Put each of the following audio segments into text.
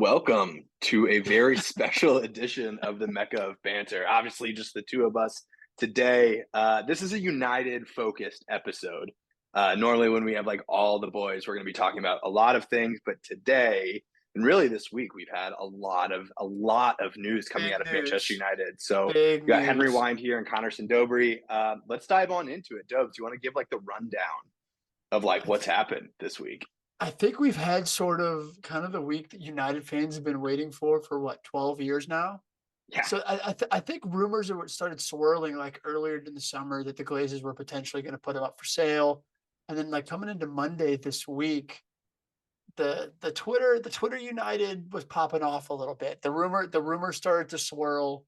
Welcome to a very special edition of the Mecca of Banter. Obviously, just the two of us today. This is a United focused episode. Normally, when we have like all the boys, we're going to be talking about a lot of things, but today and really this week, we've had a lot of news coming Big out of Manchester news. United. So Big we got Henry news. Wind here and Connor Dobry. Let's dive on into it. Dobes, do you want to give like the rundown of like I, what's th- happened this week? I think we've had sort of kind of the week that United fans have been waiting for what, 12 years now? Yeah, So I think rumors are what started swirling like earlier in the summer that the Glazers were potentially going to put him up for sale. And then like coming into Monday this week, the Twitter United was popping off a little bit. The rumor started to swirl.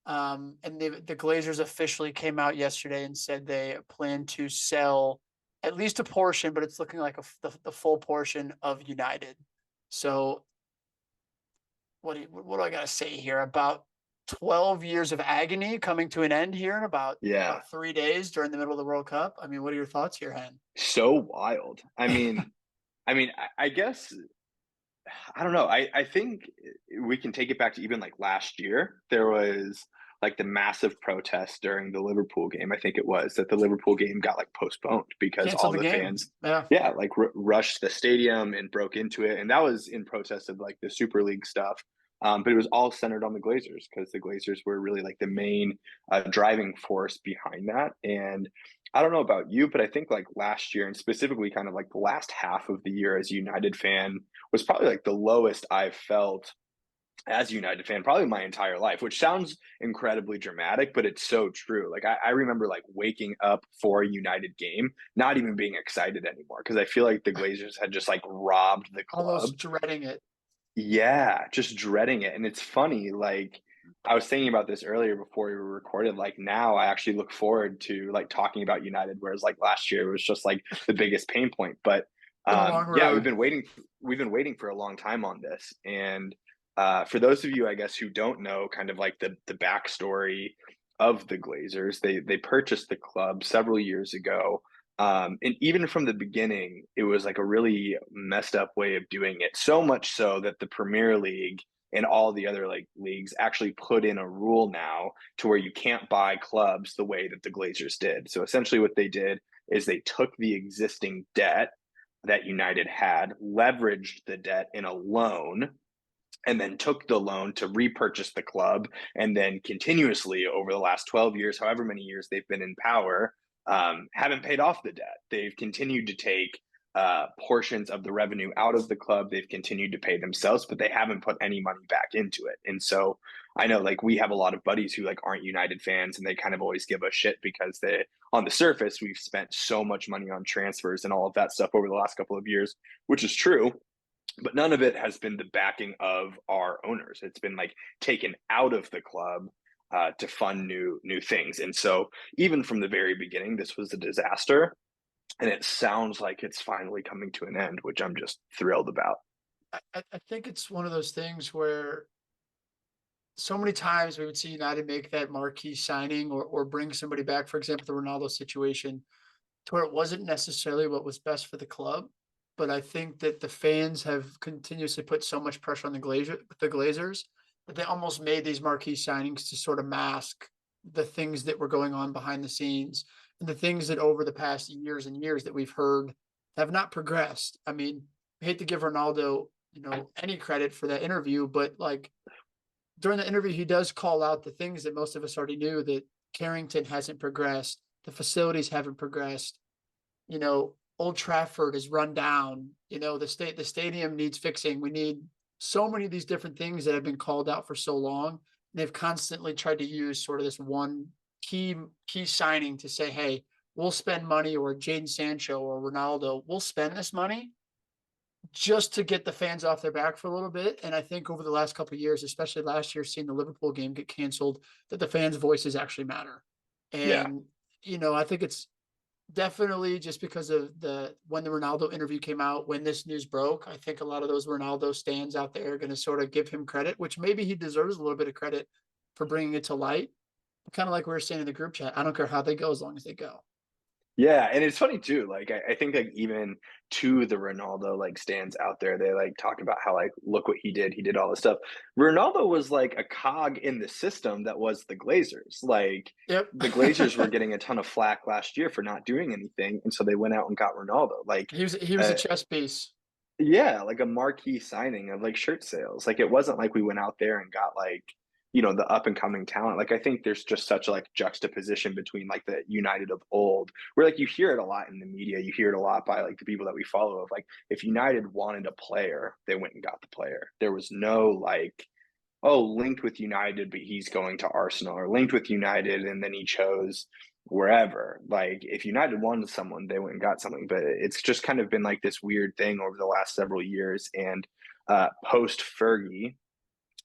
And the Glazers officially came out yesterday and said they plan to sell at least a portion, but it's looking like the full portion of United. So what do I got to say here? About 12 years of agony coming to an end here in about yeah. what, 3 days during the middle of the World Cup. I mean, what are your thoughts here, Hen? So wild. I guess I don't know. I think we can take it back to even like last year. There was like the massive protest during the Liverpool game. I think it was that the Liverpool game got like postponed because Cancel all the the game. fans, Yeah. yeah, like rushed the stadium and broke into it, and that was in protest of like the Super League stuff. But it was all centered on the Glazers because the Glazers were really like the main driving force behind that. And I don't know about you, but I think like last year and specifically kind of like the last half of the year as a United fan was probably like the lowest I've felt as a United fan, probably my entire life, which sounds incredibly dramatic, but it's so true. Like I remember like waking up for a United game, not even being excited anymore because I feel like the Glazers had just like robbed the club. Almost dreading it. Yeah, just dreading it. And it's funny, like I was thinking about this earlier before we were recorded. Like now I actually look forward to like talking about United, whereas like last year it was just like the biggest pain point. But Been a long yeah, road. we've been waiting for a long time on this. And for those of you, I guess, who don't know kind of like the backstory of the Glazers, they purchased the club several years ago, and even from the beginning, it was like a really messed up way of doing it. So much so that the Premier League and all the other like leagues actually put in a rule now to where you can't buy clubs the way that the Glazers did. So essentially, what they did is they took the existing debt that United had, leveraged the debt in a loan, and then took the loan to repurchase the club. And then continuously over the last 12 years, however many years they've been in power, haven't paid off the debt. They've continued to take portions of the revenue out of the club. They've continued to pay themselves, but they haven't put any money back into it. And so I know like we have a lot of buddies who like aren't United fans and they kind of always give us shit because they on the surface we've spent so much money on transfers and all of that stuff over the last couple of years, which is true, but none of it has been the backing of our owners. It's been like taken out of the club to fund new things. And so even from the very beginning, this was a disaster, and it sounds like it's finally coming to an end, which I'm just thrilled about. I think it's one of those things where so many times we would see United make that marquee signing or bring somebody back, for example, the Ronaldo situation, to where it wasn't necessarily what was best for the club. But I think that the fans have continuously put so much pressure on the Glazers that they almost made these marquee signings to sort of mask the things that were going on behind the scenes and the things that over the past years and years that we've heard have not progressed. I mean, I hate to give Ronaldo, any credit for that interview, but like during the interview, he does call out the things that most of us already knew that Carrington hasn't progressed, the facilities haven't progressed. Old Trafford is run down. The stadium needs fixing. We need so many of these different things that have been called out for so long. And they've constantly tried to use sort of this one key signing to say, hey, we'll spend money, or Jaden Sancho or Ronaldo, we'll spend this money just to get the fans off their back for a little bit. And I think over the last couple of years, especially last year, seeing the Liverpool game get canceled, that the fans' voices actually matter. Yeah, And, I think it's definitely just because of when the Ronaldo interview came out, when this news broke, I think a lot of those Ronaldo stands out there are going to sort of give him credit, which maybe he deserves a little bit of credit for bringing it to light. But kind of like we were saying in the group chat, I don't care how they go as long as they go. Yeah, and it's funny too. Like I think like even to the Ronaldo like stands out there, they like talk about how like look what he did all this stuff. Ronaldo was like a cog in the system that was the Glazers. Like Yep. the Glazers were getting a ton of flack last year for not doing anything, and so they went out and got Ronaldo. Like He was a uh, chess piece. yeah, like a marquee signing of like shirt sales. Like it wasn't like we went out there and got like, the up and coming talent. Like I think there's just such a like juxtaposition between like the United of old, where like you hear it a lot in the media, you hear it a lot by like the people that we follow of like if United wanted a player, they went and got the player. There was no like, oh, linked with United, but he's going to Arsenal, or linked with United and then he chose wherever. Like if United wanted someone, they went and got something. But it's just kind of been like this weird thing over the last several years. And post Fergie,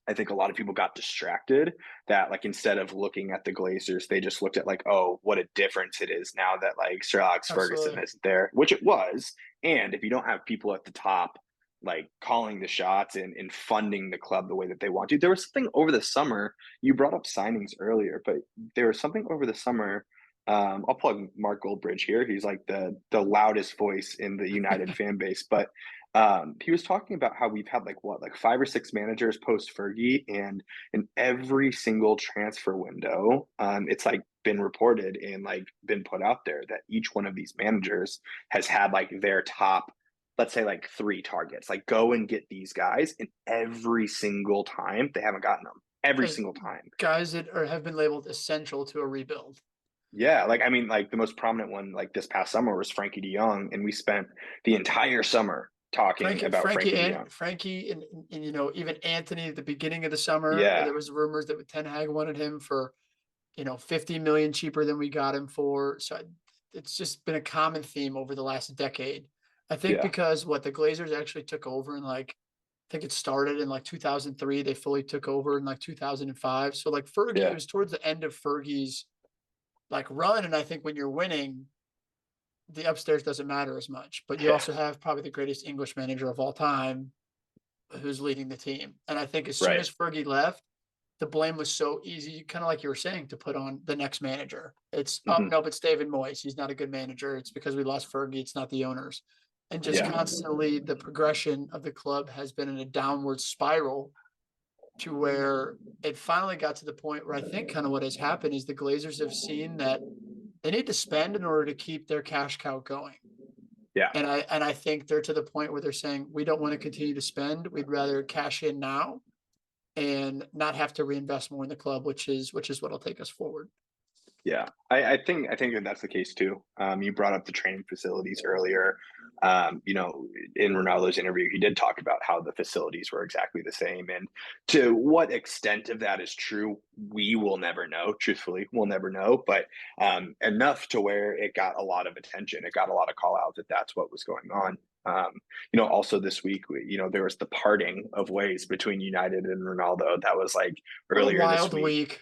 I think a lot of people got distracted that like instead of looking at the Glazers, they just looked at like, oh, what a difference it is now that like Sir Alex Ferguson Absolutely. isn't there, which it was. And if you don't have people at the top like calling the shots and funding the club the way that they want to, there was something over the summer. You brought up signings earlier, but there was something over the summer. I'll plug Mark Goldbridge here. He's like the loudest voice in the United fan base, but he was talking about how we've had like what, like five or six managers post Fergie, and in every single transfer window, it's like been reported and like been put out there that each one of these managers has had like their top, let's say like three targets, like go and get these guys, and every single time they haven't gotten them. Every Guys, single time. guys that have been labeled essential to a rebuild. Yeah, like I mean, like the most prominent one, like this past summer, was Frankie De Jong, and we spent the entire summer talking Frankie, about Frankie, Frankie De and Jong. Frankie, and even Anthony at the beginning of the summer, Yeah, there was rumors that Ten Hag wanted him for 50 million cheaper than we got him for. So it's just been a common theme over the last decade. I think yeah, because what the Glazers actually took over in like, I think it started in like 2003. They fully took over in like 2005. So like Fergie, it yeah, was towards the end of Fergie's like run. And I think when you're winning, the upstairs doesn't matter as much. But you yeah. also have probably the greatest English manager of all time who's leading the team. And I think as soon Right. as Fergie left, the blame was so easy, kind of like you were saying, to put on the next manager. It's oh Hmm. no, it's David Moyes. He's not a good manager. It's because we lost Fergie. It's not the owners. And just Yeah. constantly the progression of the club has been in a downward spiral to where it finally got to the point where I think kind of what has happened is the Glazers have seen that they need to spend in order to keep their cash cow going. Yeah. And I think they're to the point where they're saying we don't want to continue to spend. We'd rather cash in now and not have to reinvest more in the club, which is what'll take us forward. Yeah. I think that that's the case too. You brought up the training facilities earlier. In Ronaldo's interview, he did talk about how the facilities were exactly the same. And to what extent of that is true, we will never know. Truthfully, we'll never know. But enough to where it got a lot of attention. It got a lot of call out that that's what was going on. Also this week, there was the parting of ways between United and Ronaldo. That was like What a earlier this wild week. week.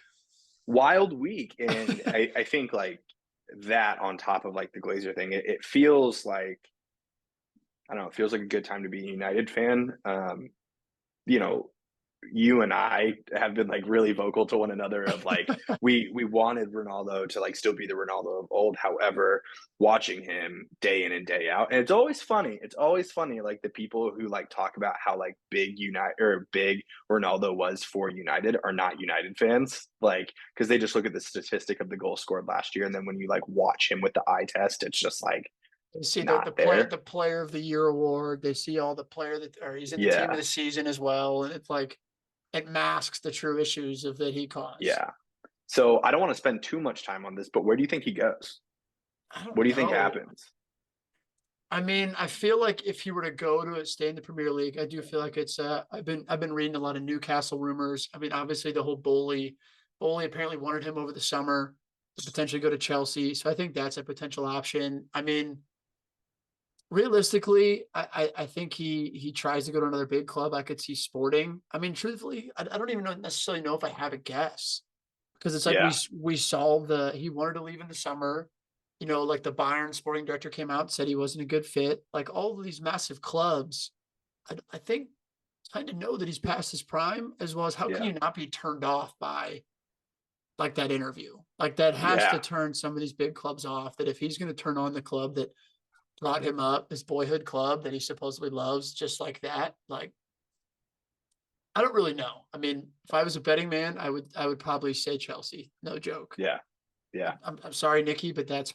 Wild week. And I think like that on top of like the Glazer thing, it feels like, I don't know, it feels like a good time to be a United fan. You know, you and I have been like really vocal to one another of like we wanted Ronaldo to like still be the Ronaldo of old. However, watching him day in and day out, and it's always funny. It's always funny like the people who like talk about how like big United or big Ronaldo was for United are not United fans. Like because they just look at the statistic of the goal scored last year, and then when you like watch him with the eye test, it's just like You see the not the play there. the player of the year award. They see all the player that or he's in the team of Yeah, the season as well. And it's like it masks the true issues of that he caused. yeah. So I don't want to spend too much time on this, but where do you think he goes? I don't What do you think know. happens? I mean, I feel like if he were to go to stay in the Premier League, I do feel like it's I've been reading a lot of Newcastle rumors. I mean, obviously the whole Bowley apparently wanted him over the summer to potentially go to Chelsea. So I think that's a potential option. I mean, realistically, I think he tries to go to another big club. I could see Sporting. I mean, truthfully, I don't even necessarily know if I have a guess because it's like we Yeah, we saw he wanted to leave in the summer. Like the Bayern sporting director came out and said he wasn't a good fit. Like all of these massive clubs, I think kind of know that he's past his prime, as well as how can yeah, you not be turned off by like that interview. Like that has to Yeah. turn some of these big clubs off. That if he's going to turn on the club that brought him up, his boyhood club that he supposedly loves, just like that, like I don't really know. I mean, if I was a betting man, I would probably say Chelsea. No joke. Yeah. Yeah. I'm sorry, Nikki, but that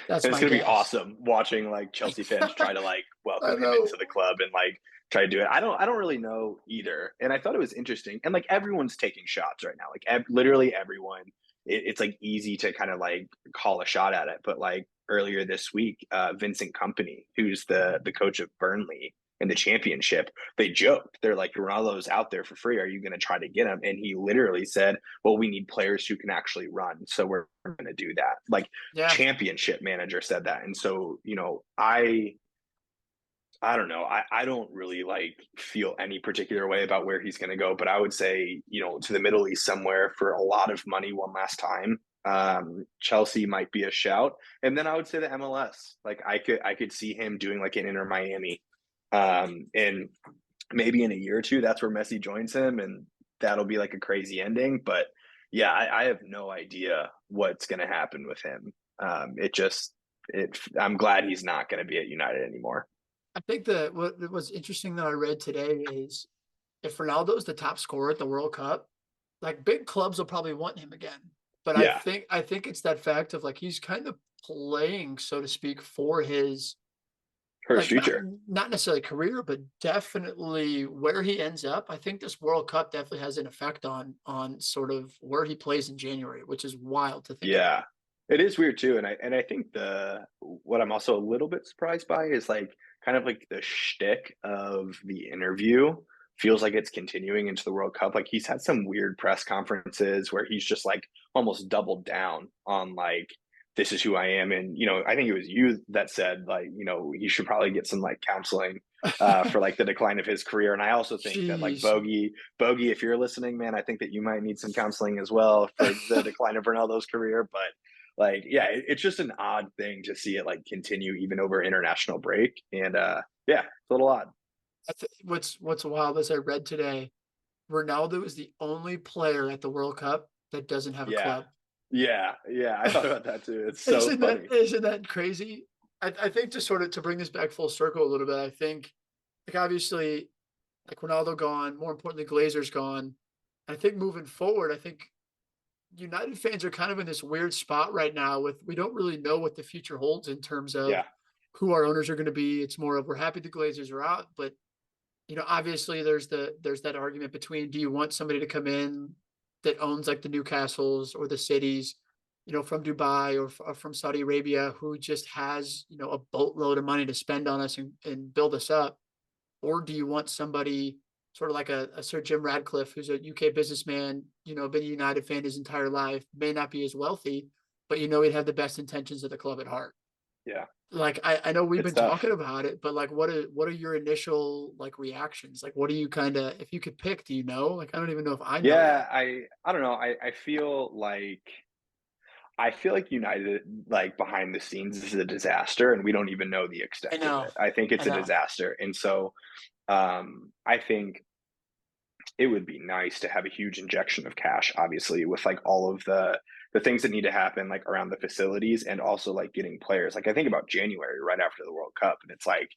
that's It's my gonna be guess. awesome watching like Chelsea fans try to like I welcome him into know. the club and like try to do it. I don't really know either. And I thought it was interesting. And like everyone's taking shots right now. Like literally everyone. It's like easy to kind of like call a shot at it. But like earlier this week, Vincent Company, who's the coach of Burnley in the championship, they joked. They're like, Ronaldo's out there for free. Are you going to try to get him? And he literally said, well, we need players who can actually run. So we're going to do that. Like Yeah, championship manager said that. And so, I don't know. I don't really like feel any particular way about where he's going to go, but I would say, to the Middle East somewhere for a lot of money one last time. Chelsea might be a shout. And then I would say the MLS. Like I could see him doing like an Inter Miami. And maybe in a year or two, that's where Messi joins him, and that'll be like a crazy ending. But yeah, I have no idea what's going to happen with him. It just, I'm glad he's not going to be at United anymore. I think that what was interesting that I read today is if Ronaldo is the top scorer at the World Cup, like big clubs will probably want him again. But I Yeah, think I think it's that fact of like he's kind of playing, so to speak, for his for his like not future. not necessarily career, but definitely where he ends up. I think this World Cup definitely has an effect on sort of where he plays in January, which is wild to think about. Yeah, it is weird too, and I think the what I'm also a little bit surprised by is like kind of like the shtick of the interview feels like it's continuing into the World Cup. Like he's had some weird press conferences where he's just like almost doubled down on like this is who I am, and I think it was you that said like he should probably get some like counseling for like the decline of his career. And I also think that like Jeez. Bogey, if you're listening, man, I think that you might need some counseling as well for the decline of Ronaldo's career. But like, yeah, it's just an odd thing to see it like continue even over international break. And yeah, it's a little odd. What's wild as I read today, Ronaldo is the only player at the World Cup that doesn't have a Yeah. club. Yeah. I thought about that too. It's so Isn't that funny. isn't that crazy? I think to sort of to bring this back full circle a little bit, I think like obviously like Ronaldo gone, more importantly, Glazers gone. I think moving forward, I think United fans are kind of in this weird spot right now with we don't really know what the future holds in terms of Yeah. who our owners are going to be. It's more of we're happy the Glazers are out, but obviously there's that argument between do you want somebody to come in that owns like the Newcastles or the cities, from Dubai or from Saudi Arabia who just has, a boatload of money to spend on us and build us up, or do you want somebody sort of like a Sir Jim Radcliffe who's a UK businessman, been a United fan his entire life, may not be as wealthy, but he'd have the best intentions of the club at heart. Yeah. Like I know we've It's been tough. talking about it, but like what are your initial like reactions? Like what do you kind of if you could pick, do you know? Like I don't even know if I know yet. Yeah. I don't know. I feel like United, like behind the scenes, is a disaster, and we don't even know the I extent of know. it. I think I it's a know. disaster, and so I think it would be nice to have a huge injection of cash, obviously, with like all of the things that need to happen, like around the facilities, and also like getting players. Like I think about January right after the World Cup, and it's like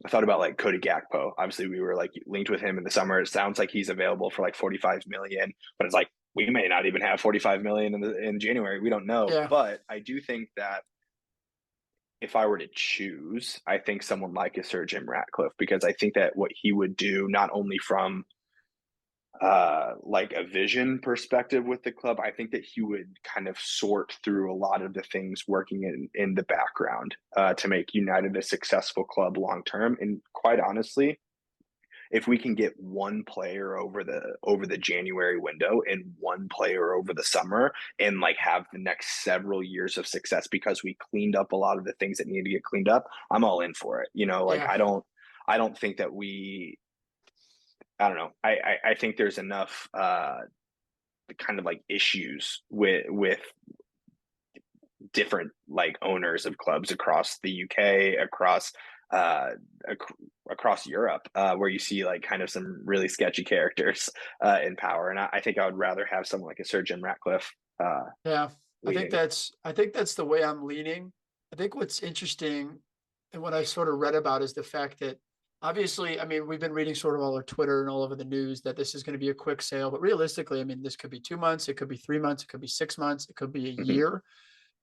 I thought about like Cody Gakpo. Obviously, we were like linked with him in the summer. It sounds like he's available for like 45 million, but it's like we may not even have 45 million in January. We don't know, Yeah. but I do think that if I were to choose, I think someone like a Sir Jim Ratcliffe, because I think that what he would do, not only from like a vision perspective with the club, I think that he would kind of sort through a lot of the things working in the background to make United a successful club long term. And quite honestly, if we can get one player over the January window and one player over the summer and like have the next several years of success because we cleaned up a lot of the things that need to get cleaned up, I'm all in for it. Like Yeah. I don't think that I don't know. I think there's enough kind of like issues with different like owners of clubs across the UK, across uh, across Europe, where you see like kind of some really sketchy characters in power. And I think I would rather have someone like a Sir Jim Ratcliffe Yeah, leading. I think that's the way I'm leaning. I think what's interesting and what I sort of read about is the fact that obviously, I mean, we've been reading sort of all our Twitter and all over the news that this is going to be a quick sale, but realistically, I mean, this could be 2 months, it could be 3 months, it could be 6 months, it could be a Hmm. year.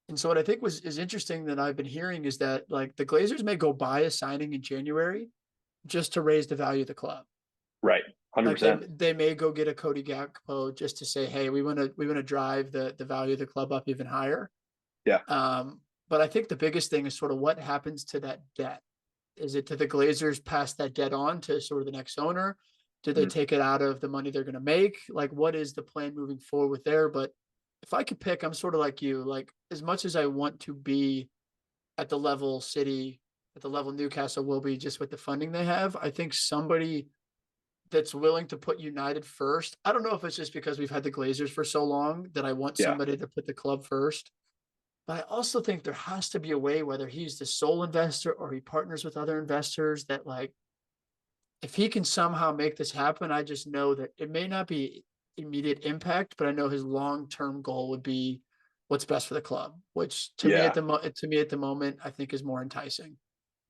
And so what I think was is interesting that I've been hearing is that like the Glazers may go buy a signing in January just to raise the value of the club. Right. Like 100%. they may go get a Cody Gakpo just to say, hey, we want to drive the value of the club up even higher. Yeah. But I think the biggest thing is sort of what happens to that debt. Is it to the Glazers pass that debt on to sort of the next owner? Do they Mhm. take it out of the money they're going to make? Like, what is the plan moving forward with there? But if I could pick, I'm sort of like you. Like, as much as I want to be at the level City, at the level Newcastle will be just with the funding they have, I think somebody that's willing to put United first. I don't know if it's just because we've had the Glazers for so long that I want Yeah. somebody to put the club first. But I also think there has to be a way, whether he's the sole investor or he partners with other investors, that like if he can somehow make this happen, I just know that it may not be immediate impact, but I know his long-term goal would be what's best for the club, which Yeah. to me at the moment I think is more enticing.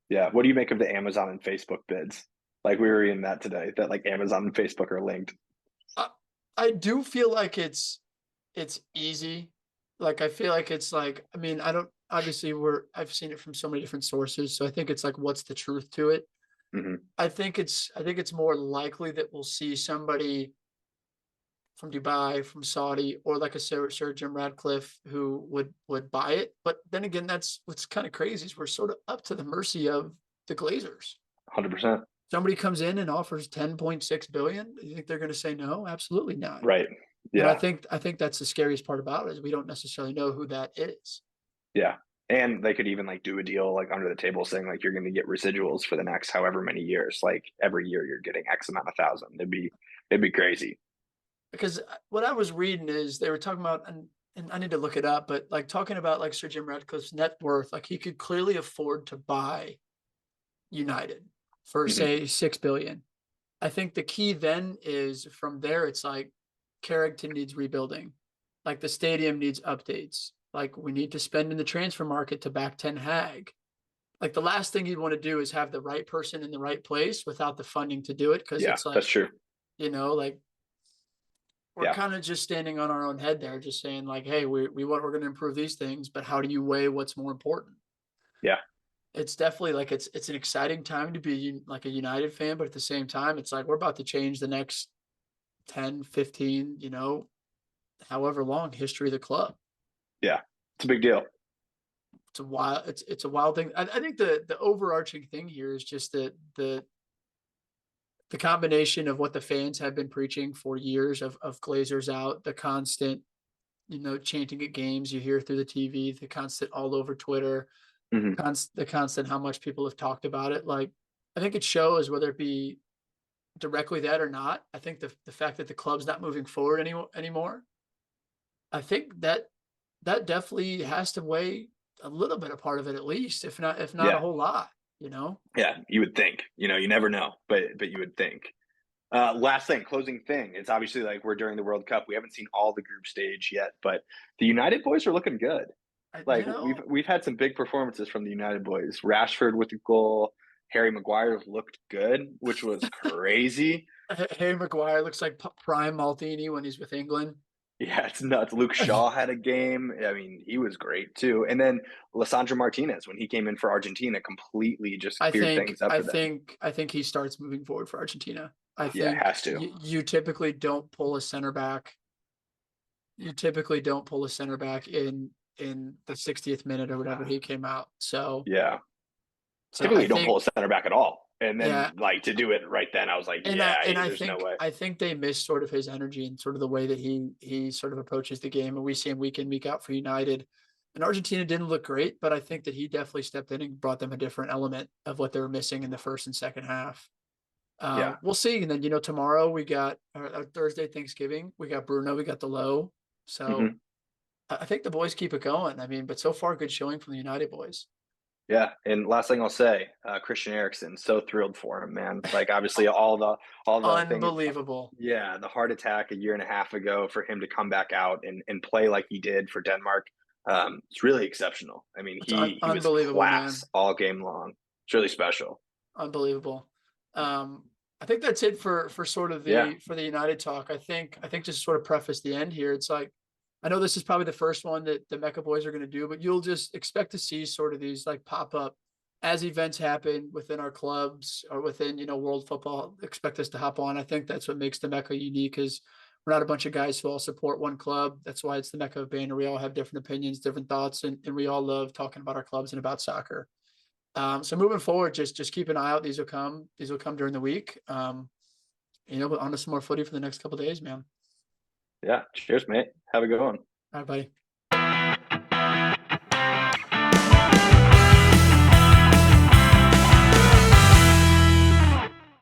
Yeah. What do you make of the Amazon and Facebook bids? Like we were reading that today, that like Amazon and Facebook are linked. I, I do feel like it's easy. Like I feel like it's like I mean I don't obviously we're I've seen it from so many different sources, so I think it's like what's the truth to it. Hmm. I think it's more likely that we'll see somebody from Dubai, from Saudi, or like a Sir Jim Radcliffe who would buy it. But then again, that's what's kind of crazy is we're sort of up to the mercy of the Glazers. 100%. Somebody comes in and offers 10.6 billion. You think they're going to say no? Absolutely not. Right. And Yeah. I think that's the scariest part about it is we don't necessarily know who that is. Yeah. And they could even like do a deal like under the table saying like you're going to get residuals for the next however many years. Like every year you're getting X amount of thousand. It'd be crazy. Because what I was reading is they were talking about, and I need to look it up, but like talking about like Sir Jim Ratcliffe's net worth, like he could clearly afford to buy United for Hmm. say 6 billion. I think the key then is from there, it's like Carrington needs rebuilding, like the stadium needs updates, like we need to spend in the transfer market to back Ten Hag. Like the last thing you'd want to do is have the right person in the right place without the funding to do it, because Yeah, it's like that's true. like we're Yeah. kind of just standing on our own head there, just saying like, hey, we're going to improve these things, but how do you weigh what's more important? Yeah. It's definitely like it's an exciting time to be like a United fan, but at the same time, it's like we're about to change the next 10, 15, however long history of the club. Yeah. It's a big deal. It's a wild thing. I think the overarching thing here is just the combination of what the fans have been preaching for years of Glazers out, the constant chanting at games you hear through the TV, the constant all over Twitter, Hmm. the constant how much people have talked about it. Like, I think it shows whether it be directly that or not. I think the fact that the club's not moving forward anymore, I think that definitely has to weigh a little bit a part of it at least, if not a Yeah. whole lot. Yeah. You would think, you never know, but you would think. Last thing, closing thing. It's obviously like we're during the World Cup. We haven't seen all the group stage yet, but the United boys are looking good. I, Like we've had some big performances from the United boys. Rashford with the goal. Harry Maguire looked good, which was crazy. Harry Maguire looks like prime Maldini when he's with England. Yeah, it's nuts. Luke Shaw had a game. I mean, he was great too. And then Lissandro Martinez, when he came in for Argentina, completely just cleared things up for them. I think he starts moving forward for Argentina. I Yeah, think has to. you typically don't pull a center back. You typically don't pull a center back in the 60th minute or whatever he came out. Yeah. So Typically, I you don't think pull a center back at all. And yeah, then, like, to do it right then, I was like, yeah, there's no way. I think they miss sort of his energy and sort of the way that he sort of approaches the game, and we see him week in week out for United. And Argentina didn't look great, but I think that he definitely stepped in and brought them a different element of what they were missing in the first and second half. Yeah. We'll see. And then tomorrow we got Thursday Thanksgiving. We got Bruno. We got the low. So Hmm. I think the boys keep it going. I mean, but so far good showing from the United boys. Yeah, and last thing I'll say, Christian Eriksen, so thrilled for him, man. Like obviously all the things, Unbelievable. yeah, the heart attack a year and a half ago for him to come back out and play like he did for Denmark, it's really exceptional. I mean, It's he was unbelievable, man. class all game long. It's really special. Unbelievable. I think that's it for sort of Yeah, the United talk. I think just to sort of preface the end here, it's like I know this is probably the first one that the Mecca boys are going to do, but you'll just expect to see sort of these like pop up as events happen within our clubs or within world football. Expect us to hop on. I think that's what makes the Mecca unique is we're not a bunch of guys who all support one club. That's why it's the Mecca of Banter. We all have different opinions, different thoughts, and we all love talking about our clubs and about soccer. So moving forward, just keep an eye out. These will come. These will come during the week. But on to some more footy for the next couple of days, man. yeah. Cheers, mate. Have a good one. All right, buddy.